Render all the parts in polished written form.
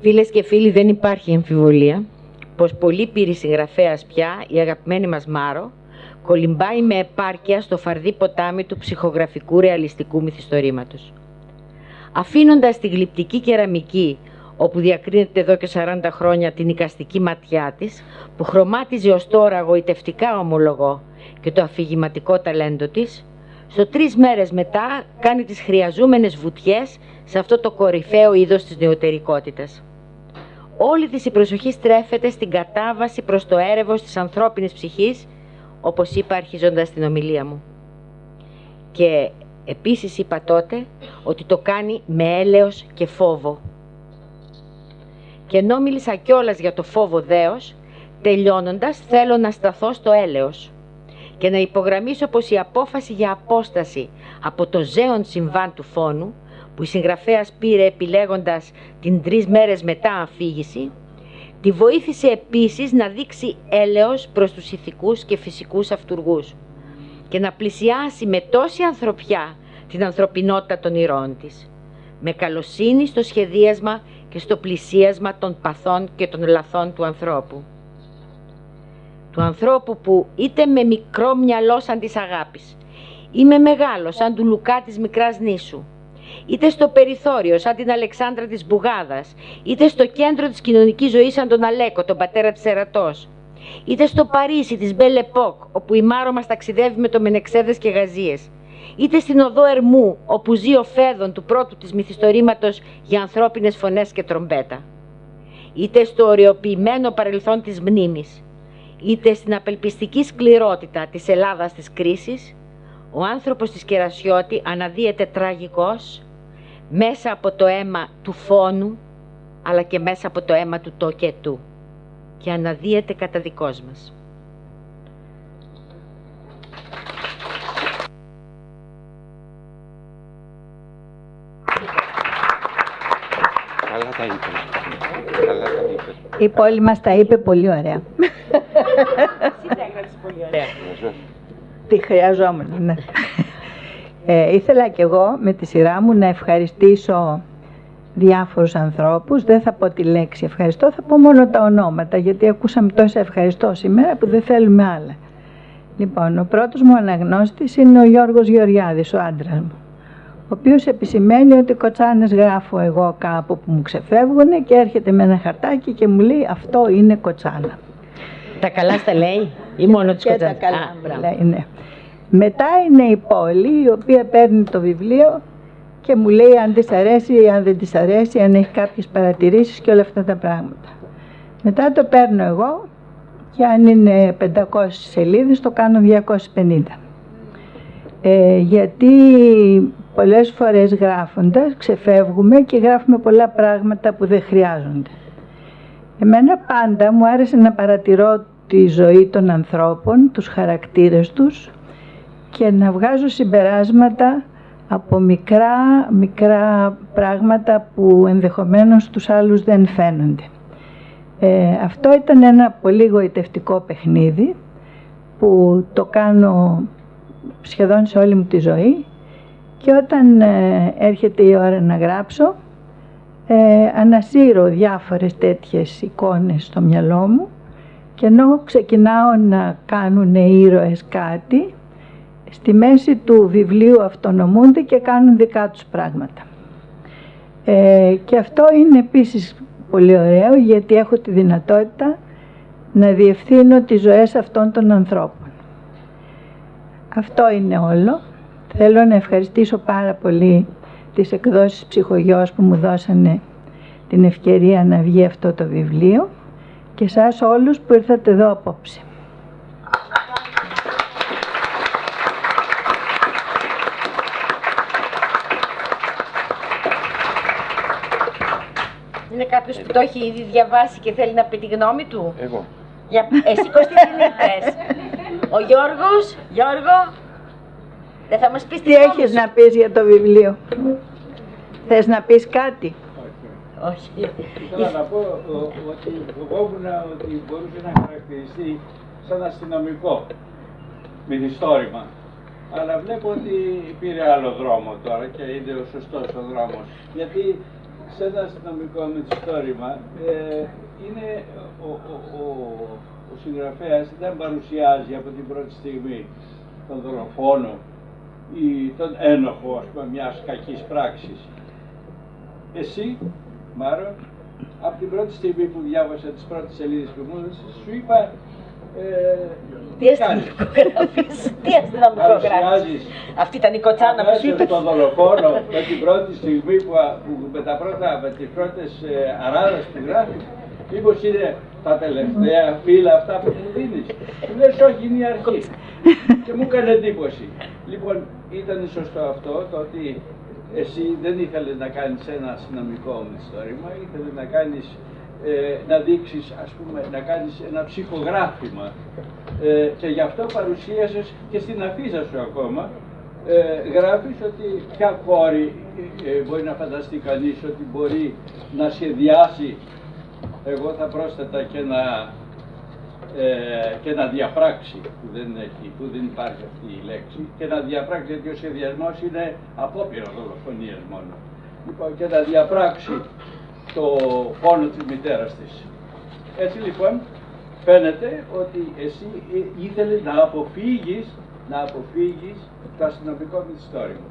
Φίλες και φίλοι, δεν υπάρχει αμφιβολία πως πολύ πύρη συγγραφέας πια, η αγαπημένη μας Μάρο, κολυμπάει με επάρκεια στο φαρδί ποτάμι του ψυχογραφικού ρεαλιστικού μυθιστορήματος. Αφήνοντας τη γλυπτική κεραμική, όπου διακρίνεται εδώ και 40 χρόνια την εικαστική ματιά της, που χρωμάτιζε ως τώρα γοητευτικά ομολογώ και το αφηγηματικό ταλέντο της, στο 3 μέρες μετά κάνει τις χρειαζόμενες βουτιές σε αυτό το κορυφαίο είδος της νεωτερικότητας. Όλη της η προσοχή στρέφεται στην κατάβαση προς το έρευος της ανθρώπινης ψυχής, όπως είπα αρχίζοντας την ομιλία μου. Και επίσης είπα τότε ότι το κάνει με έλεος και φόβο. Και ενώ μίλησα κιόλας για το φόβο δέος, τελειώνοντας θέλω να σταθώ στο έλεος και να υπογραμμίσω πως η απόφαση για απόσταση από το ζέον συμβάν του φόνου, που η συγγραφέας πήρε επιλέγοντας την 3 μέρες μετά αφήγηση, τη βοήθησε επίσης να δείξει έλεος προς τους ηθικούς και φυσικούς αυτουργούς και να πλησιάσει με τόση ανθρωπιά την ανθρωπινότητα των ηρώων της, με καλοσύνη στο σχεδίασμα και στο πλησίασμα των παθών και των λαθών του ανθρώπου. Του ανθρώπου που είτε με μικρό μυαλό σαν της αγάπης, ή με μεγάλο σαν του Λουκά της Μικράς Νήσου, είτε στο περιθώριο σαν την Αλεξάνδρα της Μπουγάδας, είτε στο κέντρο της κοινωνικής ζωής σαν τον Αλέκο, τον πατέρα της Ερατός, είτε στο Παρίσι της Μπέλ Επόκ, όπου η Μάρο μας ταξιδεύει με το Μενεξέδες και Γαζίες, είτε στην οδό Ερμού, όπου ζει ο Φέδων του πρώτου της μυθιστορήματος για ανθρώπινες φωνές και τρομπέτα, είτε στο ωρεοποιημένο παρελθόν της μνήμης, είτε στην απελπιστική σκληρότητα της Ελλάδας της κρίσης, ο άνθρωπος της Κερασιώτη αναδύεται τραγικός μέσα από το αίμα του φόνου, αλλά και μέσα από το αίμα του τοκετού, και αναδύεται κατά δικός μας. Καλά τα είπε. Η πόλη μας τα είπε πολύ ωραία. Εσύ τα έγραψες πολύ ωραία. Τι χρειαζόμουν, ναι. Ήθελα κι εγώ με τη σειρά μου να ευχαριστήσω διάφορους ανθρώπους. Δεν θα πω τη λέξη ευχαριστώ, θα πω μόνο τα ονόματα, γιατί ακούσαμε τόσα ευχαριστώ σήμερα που δεν θέλουμε άλλα. Λοιπόν, ο πρώτος μου αναγνώστης είναι ο Γιώργος Γεωργιάδης, ο άντρας μου, ο οποίος επισημαίνει ότι κοτσάνες γράφω εγώ κάπου που μου ξεφεύγουνε και έρχεται με ένα χαρτάκι και μου λέει αυτό είναι κοτσάνα. Τα καλά στα λέει ή μόνο τις κοτσάνες? Και τα καλά λέει, ναι. Μετά είναι η πόλη, η οποία παίρνει το βιβλίο και μου λέει αν της αρέσει ή αν δεν της αρέσει, αν έχει κάποιες παρατηρήσεις και όλα αυτά τα πράγματα. Μετά το παίρνω εγώ και αν είναι 500 σελίδες το κάνω 250. Γιατί πολλές φορές γράφοντας ξεφεύγουμε και γράφουμε πολλά πράγματα που δεν χρειάζονται. Εμένα πάντα μου άρεσε να παρατηρώ τη ζωή των ανθρώπων, τους χαρακτήρες τους και να βγάζω συμπεράσματα από μικρά πράγματα που ενδεχομένως τους άλλους δεν φαίνονται. Αυτό ήταν ένα πολύ γοητευτικό παιχνίδι που το κάνω σχεδόν σε όλη μου τη ζωή και όταν έρχεται η ώρα να γράψω ανασύρω διάφορες τέτοιες εικόνες στο μυαλό μου και ενώ ξεκινάω να κάνουν οι ήρωες κάτι, στη μέση του βιβλίου αυτονομούνται και κάνουν δικά τους πράγματα. Και αυτό είναι επίσης πολύ ωραίο γιατί έχω τη δυνατότητα να διευθύνω τις ζωές αυτών των ανθρώπων. Αυτό είναι όλο. Θέλω να ευχαριστήσω πάρα πολύ τις εκδόσεις Ψυχογιός που μου δώσανε την ευκαιρία να βγει αυτό το βιβλίο και σας όλους που ήρθατε εδώ απόψε. Είναι κάποιος που το έχει ήδη διαβάσει και θέλει να πει τη γνώμη του? Εγώ. Εσύ Κωνσταντίνε πες. Ο Γιώργο, δεν θα μας πεις τι έχεις να πεις για το βιβλίο? Θες να πεις κάτι? Όχι. Ήθελα να πω ότι φοβόμουν ότι μπορούσε να χαρακτηριστεί σαν αστυνομικό μυθιστόρημα. Αλλά βλέπω ότι πήρε άλλο δρόμο τώρα και είναι ο σωστός ο δρόμος. Γιατί σε ένα αστυνομικό μυθιστόρημα είναι ο συγγραφέας δεν παρουσιάζει από την πρώτη στιγμή τον δολοφόνο ή τον ένοχο, ας πούμε, μιας κακής πράξης. Εσύ, Μάρο, από την πρώτη στιγμή που διάβασα τις πρώτες σελίδες που μου έδωσες, σου είπα τι αστυνομικογράφεις, τι αστυνομικογράφεις. Αυτή ήταν η κοτσάνα που σου είπε. Τον δολοφόνο με την πρώτη στιγμή που με τις πρώτες αράδες που γράφεις, μήπως είναι τα τελευταία φύλλα αυτά που μου δίνεις. Του λες όχι, είναι η αρχή. Και μου έκανε εντύπωση. Λοιπόν, ήταν σωστό αυτό, το ότι εσύ δεν ήθελες να κάνεις ένα αστυνομικό μυθιστόρημα, ήθελες να κάνεις, να δείξεις, ας πούμε, να κάνεις ένα ψυχογράφημα. Και γι' αυτό παρουσίασες και στην αφίσα σου ακόμα, γράφεις ότι ποια κόρη μπορεί να φανταστεί κανείς ότι μπορεί να σχεδιάσει, εγώ θα πρόσθετα και να διαπράξει, που δεν υπάρχει αυτή η λέξη, και να διαπράξει, γιατί ο σχεδιασμός είναι απόπειρα δολοφονίας μόνο. Λοιπόν, και να διαπράξει το πόνο της μητέρας της. Έτσι λοιπόν, φαίνεται ότι εσύ ήθελες να αποφύγεις το αστυνομικό μυθιστόρημα.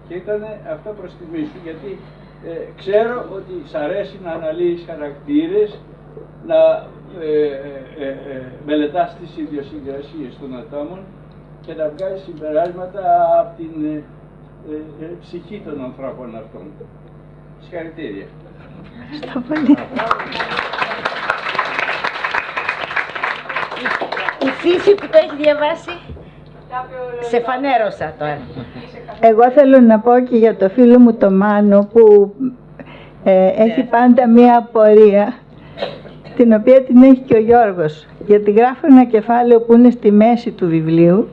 Και ήταν αυτό προς τιμή σου, γιατί ξέρω ότι σ' αρέσει να αναλύεις χαρακτήρες, να μελετάς τις ιδιοσυγκρασίες των ατόμων και να βγάζεις συμπεράσματα από την ψυχή των ανθρώπων αυτών. Συγχαρητήρια. Ευχαριστώ πολύ. Η Φύση που το έχει διαβάσει, σε φανέρωσα τώρα. Εγώ θέλω να πω και για το φίλο μου το Μάνο που έχει πάντα μία απορία, την οποία την έχει και ο Γιώργος, γιατί γράφω ένα κεφάλαιο που είναι στη μέση του βιβλίου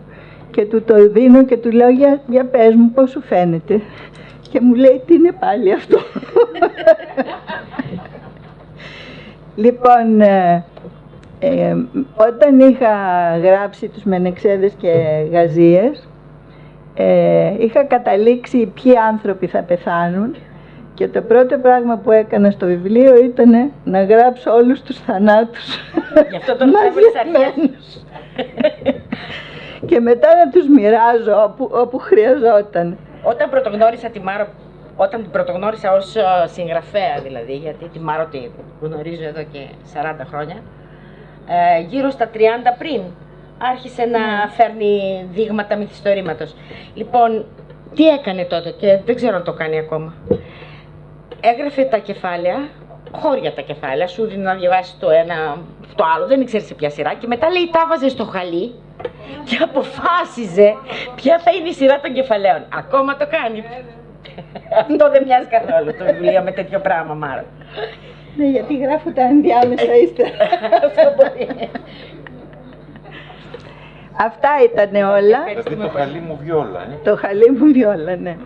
και του το δίνω και του λέω για πες μου πώς σου φαίνεται, και μου λέει τι είναι πάλι αυτό. Λοιπόν, όταν είχα γράψει τους Μενεξέδες και Γαζίες, είχα καταλήξει ποιοι άνθρωποι θα πεθάνουν, και το πρώτο πράγμα που έκανα στο βιβλίο ήταν να γράψω όλους τους θανάτους. Γι' αυτό τον μαζεμένους. Και μετά να τους μοιράζω όπου χρειαζόταν. Όταν πρωτογνώρισα τη Μάρο, όταν την πρωτογνώρισα ως συγγραφέα δηλαδή, γιατί τη Μάρο τη γνωρίζω εδώ και 40 χρόνια, γύρω στα 30 πριν άρχισε να φέρνει δείγματα μυθιστορήματος. Λοιπόν, τι έκανε τότε και δεν ξέρω αν το κάνει ακόμα. Έγραφε τα κεφάλαια, χώρια τα κεφάλαια, σου δίνει να διαβάσει το ένα, το άλλο, δεν ήξερε σε ποια σειρά, και μετά λέει τα βάζε στο χαλί και αποφάσιζε ποια θα είναι η σειρά των κεφαλαίων. Ακόμα το κάνει. Αυτό δεν μοιάζει καθόλου το βιβλίο με τέτοιο πράγμα, Μάρο. Ναι, γιατί γράφω τα ενδιάμεσα ύστερα. Αυτό μπορεί. Αυτά ήταν όλα. Δηλαδή το χαλί μου βιόλα, Το χαλί μου βιόλα, ναι.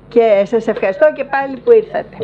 Και σας ευχαριστώ και πάλι που ήρθατε.